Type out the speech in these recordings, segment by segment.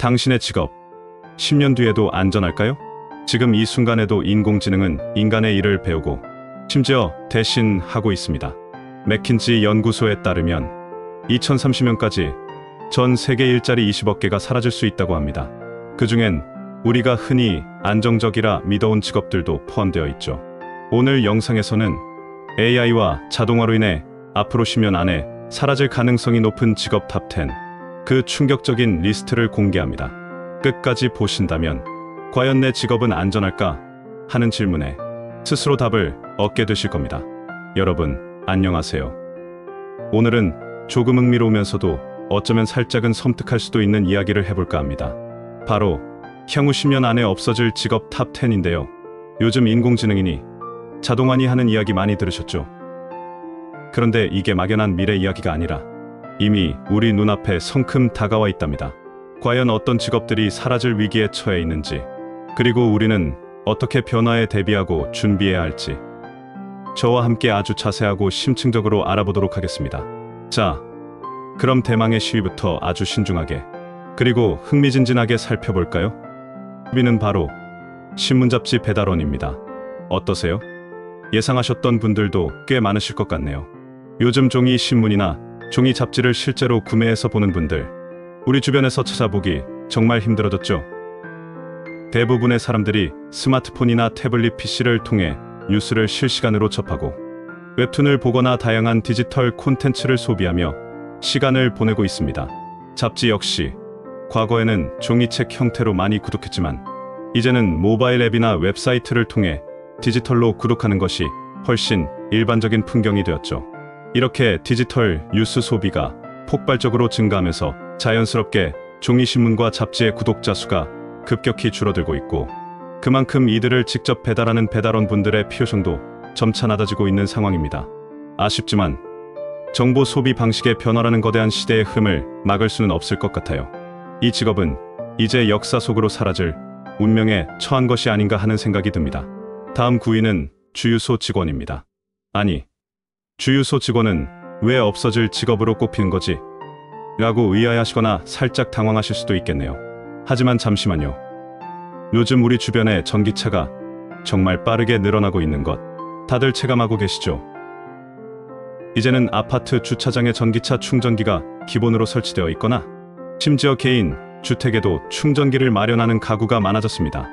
당신의 직업, 10년 뒤에도 안전할까요? 지금 이 순간에도 인공지능은 인간의 일을 배우고 심지어 대신 하고 있습니다. 맥킨지 연구소에 따르면 2030년까지 전 세계 일자리 20억 개가 사라질 수 있다고 합니다. 그중엔 우리가 흔히 안정적이라 믿어온 직업들도 포함되어 있죠. 오늘 영상에서는 AI와 자동화로 인해 앞으로 10년 안에 사라질 가능성이 높은 직업 탑10, 그 충격적인 리스트를 공개합니다. 끝까지 보신다면 과연 내 직업은 안전할까? 하는 질문에 스스로 답을 얻게 되실 겁니다. 여러분, 안녕하세요. 오늘은 조금 흥미로우면서도 어쩌면 살짝은 섬뜩할 수도 있는 이야기를 해볼까 합니다. 바로 향후 10년 안에 없어질 직업 탑10인데요. 요즘 인공지능이니 자동화니 하는 이야기 많이 들으셨죠? 그런데 이게 막연한 미래 이야기가 아니라 이미 우리 눈앞에 성큼 다가와 있답니다. 과연 어떤 직업들이 사라질 위기에 처해 있는지, 그리고 우리는 어떻게 변화에 대비하고 준비해야 할지 저와 함께 아주 자세하고 심층적으로 알아보도록 하겠습니다. 자, 그럼 대망의 시위부터 아주 신중하게 그리고 흥미진진하게 살펴볼까요? 시위는 바로 신문 잡지 배달원입니다. 어떠세요? 예상하셨던 분들도 꽤 많으실 것 같네요. 요즘 종이 신문이나 종이 잡지를 실제로 구매해서 보는 분들, 우리 주변에서 찾아보기 정말 힘들어졌죠? 대부분의 사람들이 스마트폰이나 태블릿 PC를 통해 뉴스를 실시간으로 접하고 웹툰을 보거나 다양한 디지털 콘텐츠를 소비하며 시간을 보내고 있습니다. 잡지 역시 과거에는 종이책 형태로 많이 구독했지만 이제는 모바일 앱이나 웹사이트를 통해 디지털로 구독하는 것이 훨씬 일반적인 풍경이 되었죠. 이렇게 디지털 뉴스 소비가 폭발적으로 증가하면서 자연스럽게 종이신문과 잡지의 구독자 수가 급격히 줄어들고 있고, 그만큼 이들을 직접 배달하는 배달원 분들의 필요성도 점차 낮아지고 있는 상황입니다. 아쉽지만 정보 소비 방식의 변화라는 거대한 시대의 흐름을 막을 수는 없을 것 같아요. 이 직업은 이제 역사 속으로 사라질 운명에 처한 것이 아닌가 하는 생각이 듭니다. 다음 9위는 주유소 직원입니다. 아니, 주유소 직원은 왜 없어질 직업으로 꼽히는 거지? 라고 의아해하시거나 살짝 당황하실 수도 있겠네요. 하지만 잠시만요. 요즘 우리 주변에 전기차가 정말 빠르게 늘어나고 있는 것 다들 체감하고 계시죠? 이제는 아파트 주차장에 전기차 충전기가 기본으로 설치되어 있거나 심지어 개인 주택에도 충전기를 마련하는 가구가 많아졌습니다.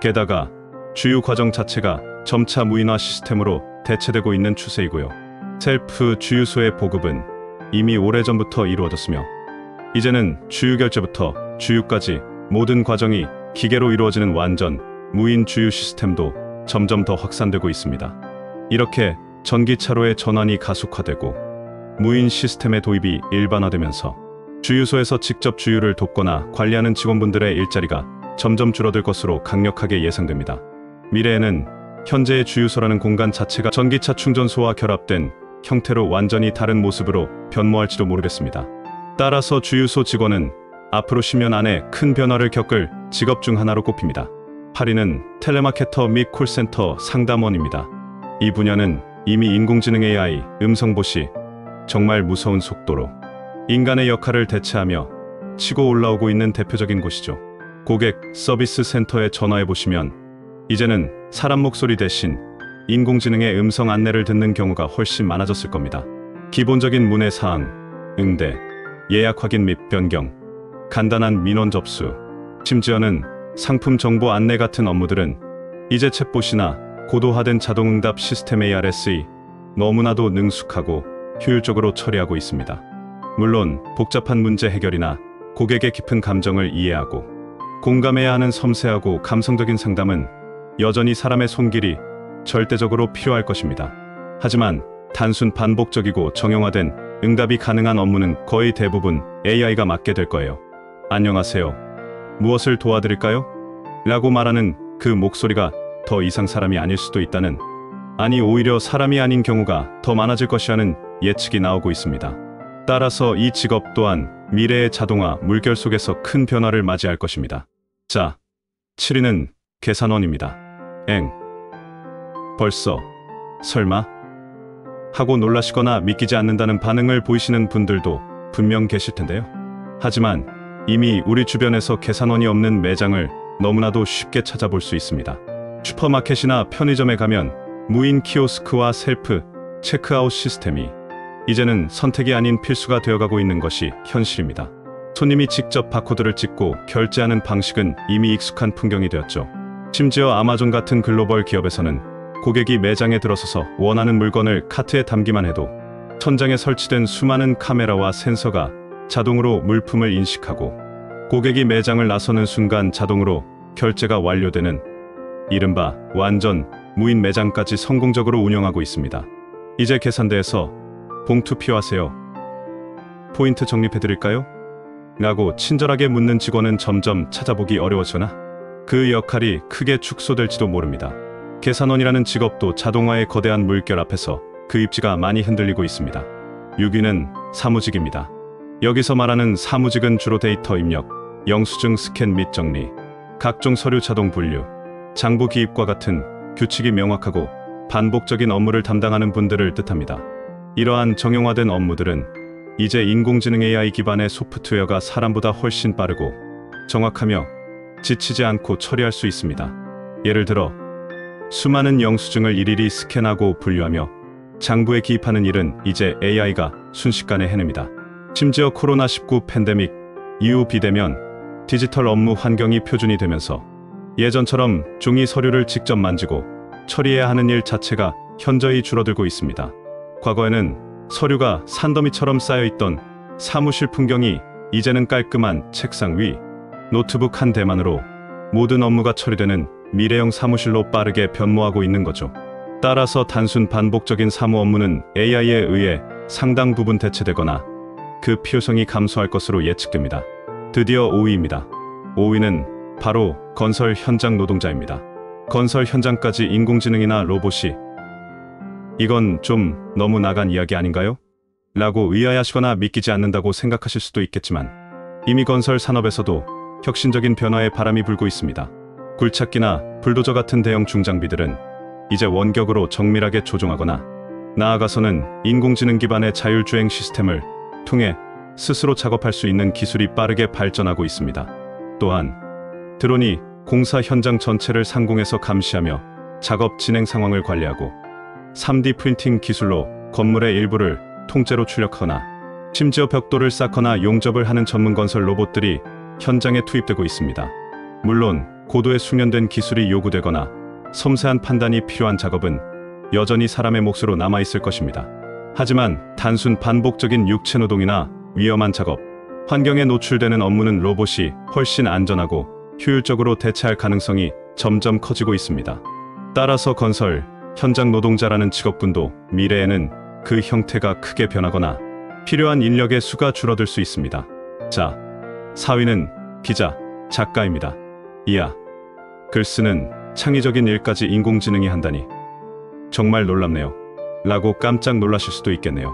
게다가 주유 과정 자체가 점차 무인화 시스템으로 대체되고 있는 추세이고요. 셀프 주유소의 보급은 이미 오래전부터 이루어졌으며 이제는 주유 결제부터 주유까지 모든 과정이 기계로 이루어지는 완전 무인 주유 시스템도 점점 더 확산되고 있습니다. 이렇게 전기차로의 전환이 가속화되고 무인 시스템의 도입이 일반화되면서 주유소에서 직접 주유를 돕거나 관리하는 직원분들의 일자리가 점점 줄어들 것으로 강력하게 예상됩니다. 미래에는 현재의 주유소라는 공간 자체가 전기차 충전소와 결합된 형태로 완전히 다른 모습으로 변모할지도 모르겠습니다. 따라서 주유소 직원은 앞으로 10년 안에 큰 변화를 겪을 직업 중 하나로 꼽힙니다. 8위는 텔레마케터 및 콜센터 상담원입니다. 이 분야는 이미 인공지능 AI, 음성보 시 정말 무서운 속도로 인간의 역할을 대체하며 치고 올라오고 있는 대표적인 곳이죠. 고객 서비스 센터에 전화해보시면 이제는 사람 목소리 대신 인공지능의 음성 안내를 듣는 경우가 훨씬 많아졌을 겁니다. 기본적인 문의 사항, 응대, 예약 확인 및 변경, 간단한 민원 접수, 심지어는 상품 정보 안내 같은 업무들은 이제 챗봇이나 고도화된 자동응답 시스템 ARS이 너무나도 능숙하고 효율적으로 처리하고 있습니다. 물론 복잡한 문제 해결이나 고객의 깊은 감정을 이해하고 공감해야 하는 섬세하고 감성적인 상담은 여전히 사람의 손길이 절대적으로 필요할 것입니다. 하지만 단순 반복적이고 정형화된 응답이 가능한 업무는 거의 대부분 AI가 맡게 될 거예요. 안녕하세요. 무엇을 도와드릴까요? 라고 말하는 그 목소리가 더 이상 사람이 아닐 수도 있다는, 아니 오히려 사람이 아닌 경우가 더 많아질 것이라는 예측이 나오고 있습니다. 따라서 이 직업 또한 미래의 자동화 물결 속에서 큰 변화를 맞이할 것입니다. 자, 7위는 계산원입니다. 벌써? 설마? 하고 놀라시거나 믿기지 않는다는 반응을 보이시는 분들도 분명 계실 텐데요. 하지만 이미 우리 주변에서 계산원이 없는 매장을 너무나도 쉽게 찾아볼 수 있습니다. 슈퍼마켓이나 편의점에 가면 무인 키오스크와 셀프 체크아웃 시스템이 이제는 선택이 아닌 필수가 되어가고 있는 것이 현실입니다. 손님이 직접 바코드를 찍고 결제하는 방식은 이미 익숙한 풍경이 되었죠. 심지어 아마존 같은 글로벌 기업에서는 고객이 매장에 들어서서 원하는 물건을 카트에 담기만 해도 천장에 설치된 수많은 카메라와 센서가 자동으로 물품을 인식하고 고객이 매장을 나서는 순간 자동으로 결제가 완료되는 이른바 완전 무인 매장까지 성공적으로 운영하고 있습니다. 이제 계산대에서 봉투 필요하세요? 포인트 적립해드릴까요? 라고 친절하게 묻는 직원은 점점 찾아보기 어려워지거나 그 역할이 크게 축소될지도 모릅니다. 계산원이라는 직업도 자동화의 거대한 물결 앞에서 그 입지가 많이 흔들리고 있습니다. 6위는 사무직입니다. 여기서 말하는 사무직은 주로 데이터 입력, 영수증 스캔 및 정리, 각종 서류 자동 분류, 장부 기입과 같은 규칙이 명확하고 반복적인 업무를 담당하는 분들을 뜻합니다. 이러한 정형화된 업무들은 이제 인공지능 AI 기반의 소프트웨어가 사람보다 훨씬 빠르고 정확하며 지치지 않고 처리할 수 있습니다. 예를 들어 수많은 영수증을 일일이 스캔하고 분류하며 장부에 기입하는 일은 이제 AI가 순식간에 해냅니다. 심지어 코로나19 팬데믹 이후 비대면 디지털 업무 환경이 표준이 되면서 예전처럼 종이 서류를 직접 만지고 처리해야 하는 일 자체가 현저히 줄어들고 있습니다. 과거에는 서류가 산더미처럼 쌓여있던 사무실 풍경이 이제는 깔끔한 책상 위, 노트북 한 대만으로 모든 업무가 처리되는 미래형 사무실로 빠르게 변모하고 있는 거죠. 따라서 단순 반복적인 사무 업무는 AI에 의해 상당 부분 대체되거나 그 필요성이 감소할 것으로 예측됩니다. 드디어 5위입니다. 5위는 바로 건설 현장 노동자입니다. 건설 현장까지 인공지능이나 로봇이 이건 좀 너무 나간 이야기 아닌가요? 라고 의아해하시거나 믿기지 않는다고 생각하실 수도 있겠지만 이미 건설 산업에서도 혁신적인 변화의 바람이 불고 있습니다. 굴착기나 불도저 같은 대형 중장비들은 이제 원격으로 정밀하게 조종하거나 나아가서는 인공지능 기반의 자율주행 시스템을 통해 스스로 작업할 수 있는 기술이 빠르게 발전하고 있습니다. 또한 드론이 공사 현장 전체를 상공에서 감시하며 작업 진행 상황을 관리하고 3D 프린팅 기술로 건물의 일부를 통째로 출력하거나 심지어 벽돌을 쌓거나 용접을 하는 전문 건설 로봇들이 현장에 투입되고 있습니다. 물론 고도의 숙련된 기술이 요구되거나 섬세한 판단이 필요한 작업은 여전히 사람의 몫으로 남아있을 것입니다. 하지만 단순 반복적인 육체 노동이나 위험한 작업, 환경에 노출되는 업무는 로봇이 훨씬 안전하고 효율적으로 대체할 가능성이 점점 커지고 있습니다. 따라서 건설 현장 노동자라는 직업군도 미래에는 그 형태가 크게 변하거나 필요한 인력의 수가 줄어들 수 있습니다. 자, 4위는 기자, 작가입니다. 이야, 글 쓰는 창의적인 일까지 인공지능이 한다니 정말 놀랍네요. 라고 깜짝 놀라실 수도 있겠네요.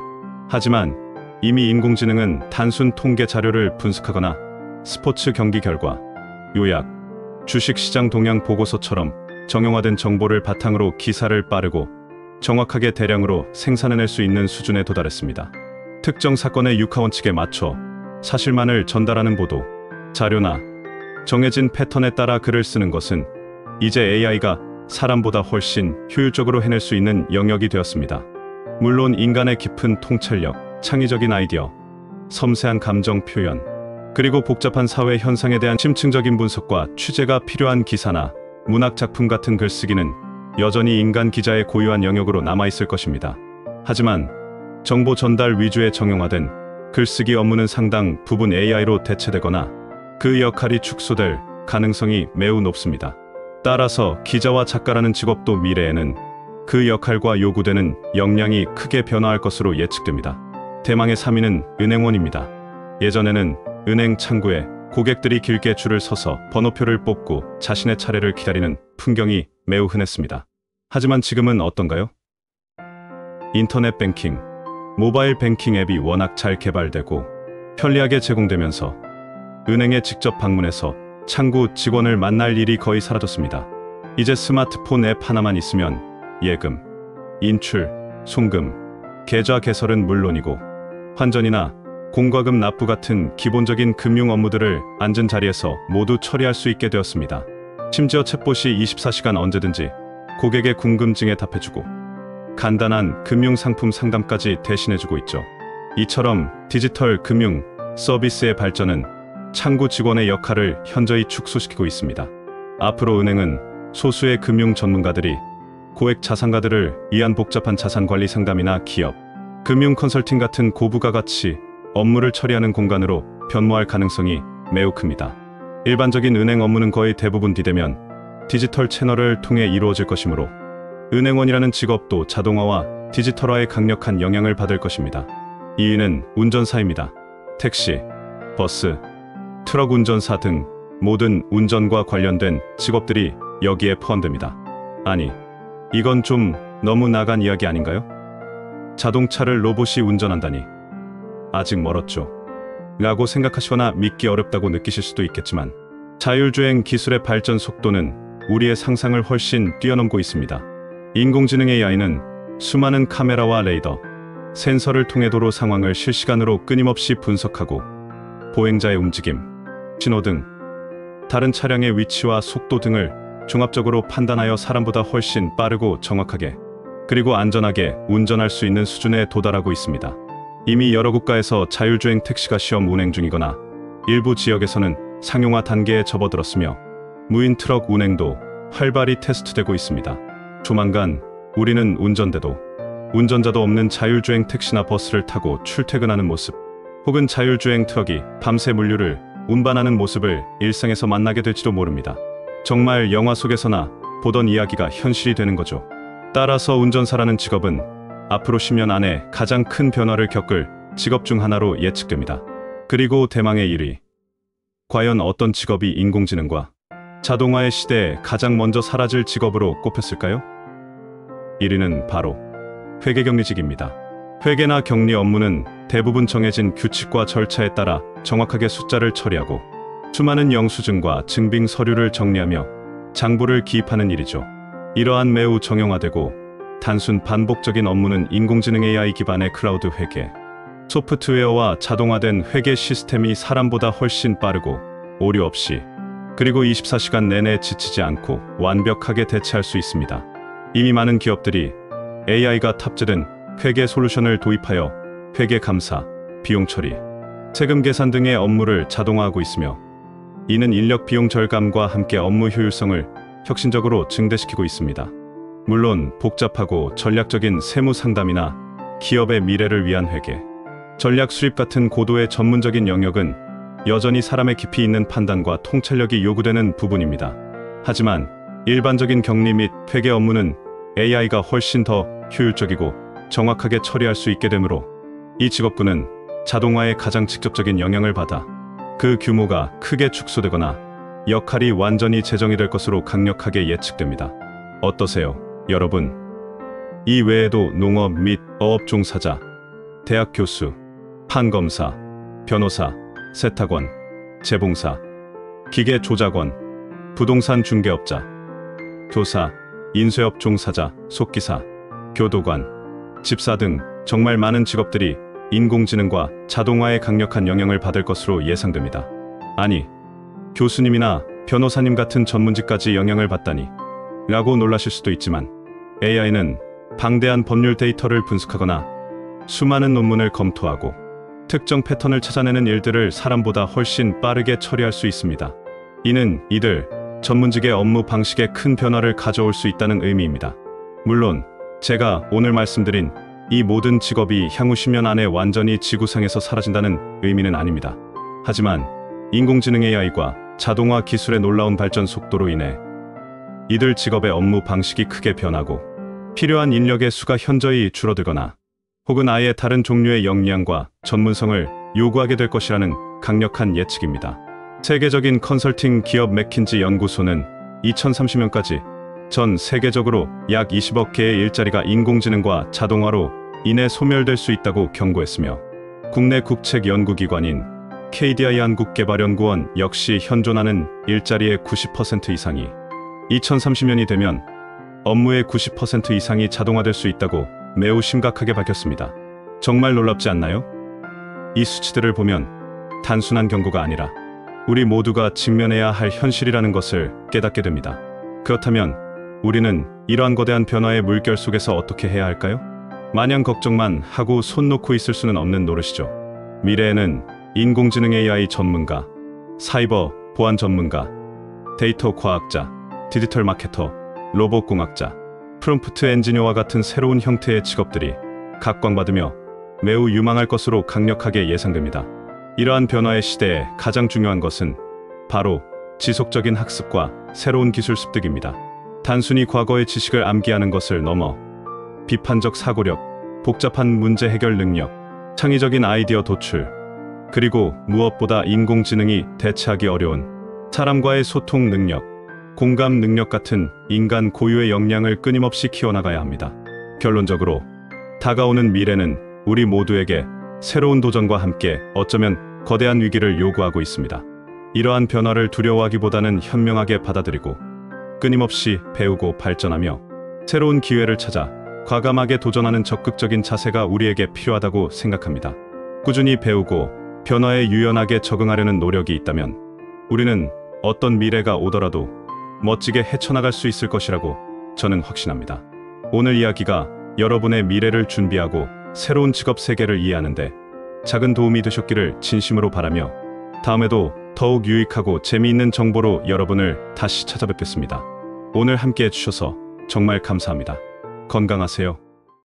하지만 이미 인공지능은 단순 통계 자료를 분석하거나 스포츠 경기 결과, 요약, 주식시장 동향 보고서처럼 정형화된 정보를 바탕으로 기사를 빠르고 정확하게 대량으로 생산해낼 수 있는 수준에 도달했습니다. 특정 사건의 육하원칙에 맞춰 사실만을 전달하는 보도, 자료나 정해진 패턴에 따라 글을 쓰는 것은 이제 AI가 사람보다 훨씬 효율적으로 해낼 수 있는 영역이 되었습니다. 물론 인간의 깊은 통찰력, 창의적인 아이디어, 섬세한 감정 표현, 그리고 복잡한 사회 현상에 대한 심층적인 분석과 취재가 필요한 기사나 문학 작품 같은 글쓰기는 여전히 인간 기자의 고유한 영역으로 남아있을 것입니다. 하지만 정보 전달 위주의 정형화된 글쓰기 업무는 상당 부분 AI로 대체되거나 그 역할이 축소될 가능성이 매우 높습니다. 따라서 기자와 작가라는 직업도 미래에는 그 역할과 요구되는 역량이 크게 변화할 것으로 예측됩니다. 대망의 3위는 은행원입니다. 예전에는 은행 창구에 고객들이 길게 줄을 서서 번호표를 뽑고 자신의 차례를 기다리는 풍경이 매우 흔했습니다. 하지만 지금은 어떤가요? 인터넷 뱅킹, 모바일 뱅킹 앱이 워낙 잘 개발되고 편리하게 제공되면서 은행에 직접 방문해서 창구 직원을 만날 일이 거의 사라졌습니다. 이제 스마트폰 앱 하나만 있으면 예금, 인출, 송금, 계좌 개설은 물론이고 환전이나 공과금 납부 같은 기본적인 금융 업무들을 앉은 자리에서 모두 처리할 수 있게 되었습니다. 심지어 챗봇이 24시간 언제든지 고객의 궁금증에 답해주고 간단한 금융 상품 상담까지 대신해주고 있죠. 이처럼 디지털 금융 서비스의 발전은 창구 직원의 역할을 현저히 축소시키고 있습니다. 앞으로 은행은 소수의 금융 전문가들이 고액 자산가들을 위한 복잡한 자산관리 상담이나 기업, 금융 컨설팅 같은 고부가가치 업무를 처리하는 공간으로 변모할 가능성이 매우 큽니다. 일반적인 은행 업무는 거의 대부분 비대면 디지털 채널을 통해 이루어질 것이므로 은행원이라는 직업도 자동화와 디지털화의 강력한 영향을 받을 것입니다. 2위는 운전사입니다. 택시, 버스, 트럭 운전사 등 모든 운전과 관련된 직업들이 여기에 포함됩니다. 아니, 이건 좀 너무 나간 이야기 아닌가요? 자동차를 로봇이 운전한다니. 아직 멀었죠. 라고 생각하시거나 믿기 어렵다고 느끼실 수도 있겠지만 자율주행 기술의 발전 속도는 우리의 상상을 훨씬 뛰어넘고 있습니다. 인공지능 AI는 수많은 카메라와 레이더, 센서를 통해 도로 상황을 실시간으로 끊임없이 분석하고 보행자의 움직임, 신호등, 다른 차량의 위치와 속도 등을 종합적으로 판단하여 사람보다 훨씬 빠르고 정확하게 그리고 안전하게 운전할 수 있는 수준에 도달하고 있습니다. 이미 여러 국가에서 자율주행 택시가 시험 운행 중이거나 일부 지역에서는 상용화 단계에 접어들었으며 무인 트럭 운행도 활발히 테스트되고 있습니다. 조만간 우리는 운전대도 운전자도 없는 자율주행 택시나 버스를 타고 출퇴근하는 모습 혹은 자율주행 트럭이 밤새 물류를 운반하는 모습을 일상에서 만나게 될지도 모릅니다. 정말 영화 속에서나 보던 이야기가 현실이 되는 거죠. 따라서 운전사라는 직업은 앞으로 10년 안에 가장 큰 변화를 겪을 직업 중 하나로 예측됩니다. 그리고 대망의 1위. 과연 어떤 직업이 인공지능과 자동화의 시대에 가장 먼저 사라질 직업으로 꼽혔을까요? 1위는 바로 회계격리직입니다. 회계나 격리 업무는 대부분 정해진 규칙과 절차에 따라 정확하게 숫자를 처리하고 수많은 영수증과 증빙 서류를 정리하며 장부를 기입하는 일이죠. 이러한 매우 정형화되고 단순 반복적인 업무는 인공지능 AI 기반의 클라우드 회계, 소프트웨어와 자동화된 회계 시스템이 사람보다 훨씬 빠르고 오류 없이 그리고 24시간 내내 지치지 않고 완벽하게 대체할 수 있습니다. 이미 많은 기업들이 AI가 탑재된 회계 솔루션을 도입하여 회계 감사, 비용 처리, 세금 계산 등의 업무를 자동화하고 있으며 이는 인력 비용 절감과 함께 업무 효율성을 혁신적으로 증대시키고 있습니다. 물론 복잡하고 전략적인 세무 상담이나 기업의 미래를 위한 회계, 전략 수립 같은 고도의 전문적인 영역은 여전히 사람의 깊이 있는 판단과 통찰력이 요구되는 부분입니다. 하지만 일반적인 격리 및 회계 업무는 AI가 훨씬 더 효율적이고 정확하게 처리할 수 있게 되므로 이 직업군은 자동화에 가장 직접적인 영향을 받아 그 규모가 크게 축소되거나 역할이 완전히 재정이 될 것으로 강력하게 예측됩니다. 어떠세요, 여러분? 이 외에도 농업 및 어업 종사자, 대학 교수, 판검사, 변호사, 세탁원, 재봉사, 기계 조작원, 부동산 중개업자, 교사, 인쇄업 종사자, 속기사, 교도관, 집사 등 정말 많은 직업들이 인공지능과 자동화의 강력한 영향을 받을 것으로 예상됩니다. 아니, 교수님이나 변호사님 같은 전문직까지 영향을 받다니 라고 놀라실 수도 있지만 AI는 방대한 법률 데이터를 분석하거나 수많은 논문을 검토하고 특정 패턴을 찾아내는 일들을 사람보다 훨씬 빠르게 처리할 수 있습니다. 이는 이들 전문직의 업무 방식에 큰 변화를 가져올 수 있다는 의미입니다. 물론 제가 오늘 말씀드린 이 모든 직업이 향후 10년 안에 완전히 지구상에서 사라진다는 의미는 아닙니다. 하지만 인공지능 AI과 자동화 기술의 놀라운 발전 속도로 인해 이들 직업의 업무 방식이 크게 변하고 필요한 인력의 수가 현저히 줄어들거나 혹은 아예 다른 종류의 역량과 전문성을 요구하게 될 것이라는 강력한 예측입니다. 세계적인 컨설팅 기업 맥킨지 연구소는 2030년까지 전 세계적으로 약 20억 개의 일자리가 인공지능과 자동화로 인해 소멸될 수 있다고 경고했으며 국내 국책 연구기관인 KDI 한국개발연구원 역시 현존하는 일자리의 90% 이상이 2030년이 되면 업무의 90% 이상이 자동화될 수 있다고 매우 심각하게 밝혔습니다. 정말 놀랍지 않나요? 이 수치들을 보면 단순한 경고가 아니라 우리 모두가 직면해야 할 현실이라는 것을 깨닫게 됩니다. 그렇다면 우리는 이러한 거대한 변화의 물결 속에서 어떻게 해야 할까요? 마냥 걱정만 하고 손 놓고 있을 수는 없는 노릇이죠. 미래에는 인공지능 AI 전문가, 사이버 보안 전문가, 데이터 과학자, 디지털 마케터, 로봇 공학자, 프롬프트 엔지니어와 같은 새로운 형태의 직업들이 각광받으며 매우 유망할 것으로 강력하게 예상됩니다. 이러한 변화의 시대에 가장 중요한 것은 바로 지속적인 학습과 새로운 기술 습득입니다. 단순히 과거의 지식을 암기하는 것을 넘어 비판적 사고력, 복잡한 문제 해결 능력, 창의적인 아이디어 도출, 그리고 무엇보다 인공지능이 대체하기 어려운 사람과의 소통 능력, 공감 능력 같은 인간 고유의 역량을 끊임없이 키워나가야 합니다. 결론적으로 다가오는 미래는 우리 모두에게 새로운 도전과 함께 어쩌면 거대한 위기를 요구하고 있습니다. 이러한 변화를 두려워하기보다는 현명하게 받아들이고 끊임없이 배우고 발전하며 새로운 기회를 찾아 과감하게 도전하는 적극적인 자세가 우리에게 필요하다고 생각합니다. 꾸준히 배우고 변화에 유연하게 적응하려는 노력이 있다면 우리는 어떤 미래가 오더라도 멋지게 헤쳐나갈 수 있을 것이라고 저는 확신합니다. 오늘 이야기가 여러분의 미래를 준비하고 새로운 직업 세계를 이해하는데 작은 도움이 되셨기를 진심으로 바라며 다음에도 더욱 유익하고 재미있는 정보로 여러분을 다시 찾아뵙겠습니다. 오늘 함께 해주셔서 정말 감사합니다. 건강하세요.